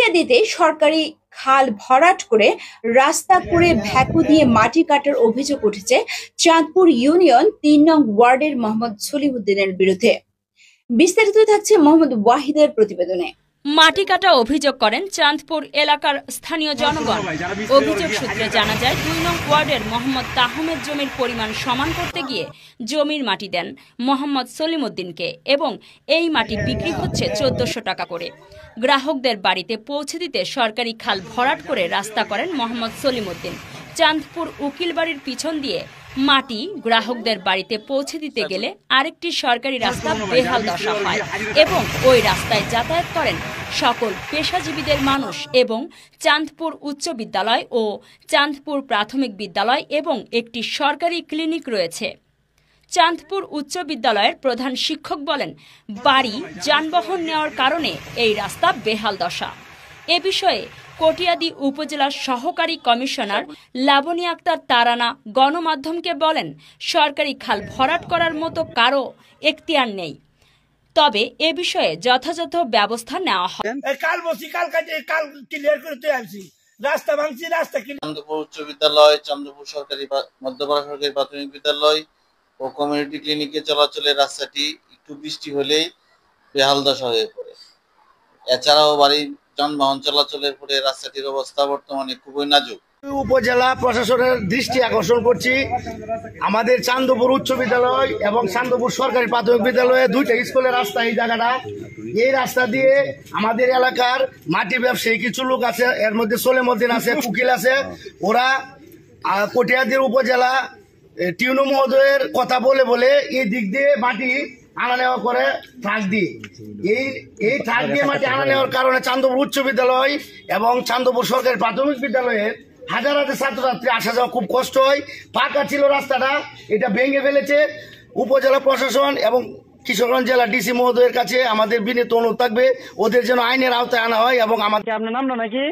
কটিয়াদীতে সরকারি খাল ভরাট করে রাস্তা করে ভেকু দিয়ে মাটি কাটার অভিযোগ উঠেছে চাঁদপুর ইউনিয়ন ৩ নং ওয়ার্ডের মোহাম্মদ সলিমুদ্দিনের বিরুদ্ধে। বিস্তারিত থাকছে মোহাম্মদ ওয়াহিদের প্রতিবেদনে। মাটি কাটা অভিযোগ করেন চাঁদপুর এলাকার স্থানীয় জনগণ। অভিযোগ সূত্রে জানা যায় ২ নং ওয়ার্ডের মোহাম্মদ তাহমেদ জমির পরিমাণ সমান করতে গিয়ে জমির মাটি দেন মোহাম্মদ সলিমুদ্দিনকে এবং এই মাটি বিক্রি হচ্ছে ১৪০০ টাকা করে। গ্রাহকদের বাড়িতে পৌঁছে দিতে সরকারি খাল ভরাট করে রাস্তা করেন মোহাম্মদ সলিমুদ্দিন। চাঁদপুর উকিল বাড়ির পিছন দিয়ে মাটি গ্রাহকদের বাড়িতে পৌঁছে দিতে গেলে আরেকটি সরকারি রাস্তা বেহাল দশা হয় এবং ওই রাস্তায় যাতায়াত করেন সকল পেশাজীবীদের মানুষ এবং চাঁদপুর উচ্চ বিদ্যালয় ও চাঁদপুর প্রাথমিক বিদ্যালয় এবং একটি সরকারি ক্লিনিক রয়েছে। চাঁদপুর উচ্চ বিদ্যালয়ের প্রধান শিক্ষক বলেন, বাড়ি যানবাহন নেওয়ার কারণে এই রাস্তা বেহাল দশা। এ বিষয়ে কটিয়াদী উপজেলার সহকারী কমিশনার লাবনী আক্তার তারানা গণমাধ্যমকে বলেন, সরকারি খাল ভরাট করার মতো কারো এখতিয়ার নেই, তবে এ বিষয়ে যথাযথ ব্যবস্থা নেওয়া হয়। চাঁদপুর উচ্চ বিদ্যালয়, চাঁদপুর সরকারি মধ্যপাড়া সরকারি প্রাথমিক বিদ্যালয় ও কমিউনিটি ক্লিনিকে চলাচলের রাস্তাটি একটু বৃষ্টি হলেই বেহাল দশা হয়ে পড়ে। এছাড়াও বাড়ির যানবাহন চলাচলের পরে রাস্তাটির অবস্থা বর্তমানে খুবই নাজুক। উপজেলা প্রশাসনের দৃষ্টি আকর্ষণ করছি, আমাদের চাঁদপুর উচ্চ বিদ্যালয় এবং চাঁদপুর সরকারি প্রাথমিক বিদ্যালয়ে দুইটা স্কুলের রাস্তা এই জায়গাটা। এই রাস্তা দিয়ে আমাদের এলাকার মাটি ব্যবসায়ী কিছু লোক আছে, এর মধ্যে সলিমুদ্দিন আছে, উকিল আছে, ওরা কটিয়াদীর উপজেলা টিউনো মহোদয়ের কথা বলে বলে এই দিক দিয়ে মাটি আনা নেওয়া করে ট্রাক দিয়ে। এই ট্রাক দিয়ে মাটি আনা নেওয়ার কারণে চাঁদপুর উচ্চ বিদ্যালয় এবং চাঁদপুর সরকারি প্রাথমিক বিদ্যালয়ের হাজার হাজার ছাত্রছাত্রী আসা যাওয়া খুব কষ্ট হয়। পাকা ছিল রাস্তাটা, এটা ভেঙে ফেলেছে। উপজেলা প্রশাসন এবং কিশোরগঞ্জ জেলা ডিসি মহোদয়ের কাছে আমাদের বিনীত অনুরোধ থাকবে, ওদের যেন আইনের আওতায় আনা হয়। এবং আমাদের আপনার নামটা নাকি?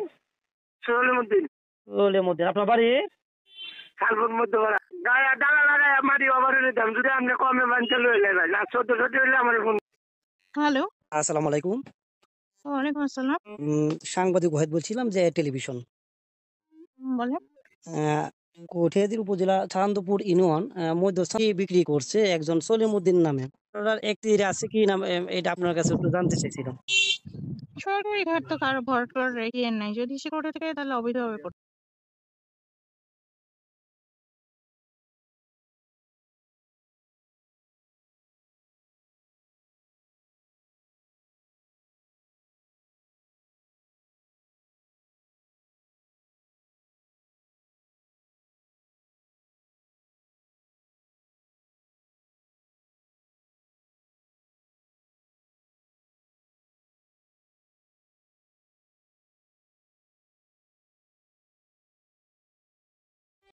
সলিমুদ্দিন। সলিমুদ্দিন, আপনার বাড়ি? খালপুর মধ্যপাড়া। হ্যালো, আসসালামু আলাইকুম। ওয়ালাইকুম আসসালাম। সাংবাদিক ওয়াহিদ বলছিলাম, যে টেলিভিশন। বলেন। কটিয়াদীর উপজেলা চাঁদপুর ইউনিয়ন মধ্যস্থানে বিক্রি করছে একজন সলিমুদ্দিন নামে। আপনার এখতিয়ারে আছে কি নাম, এটা আপনার কাছে একটু জানতে চাইছিলাম। সরকারি ঘাট তো কারো ভরাট করার রেখে নাই, যদি সে করে থাকে তাহলে অবৈধভাবে করতে।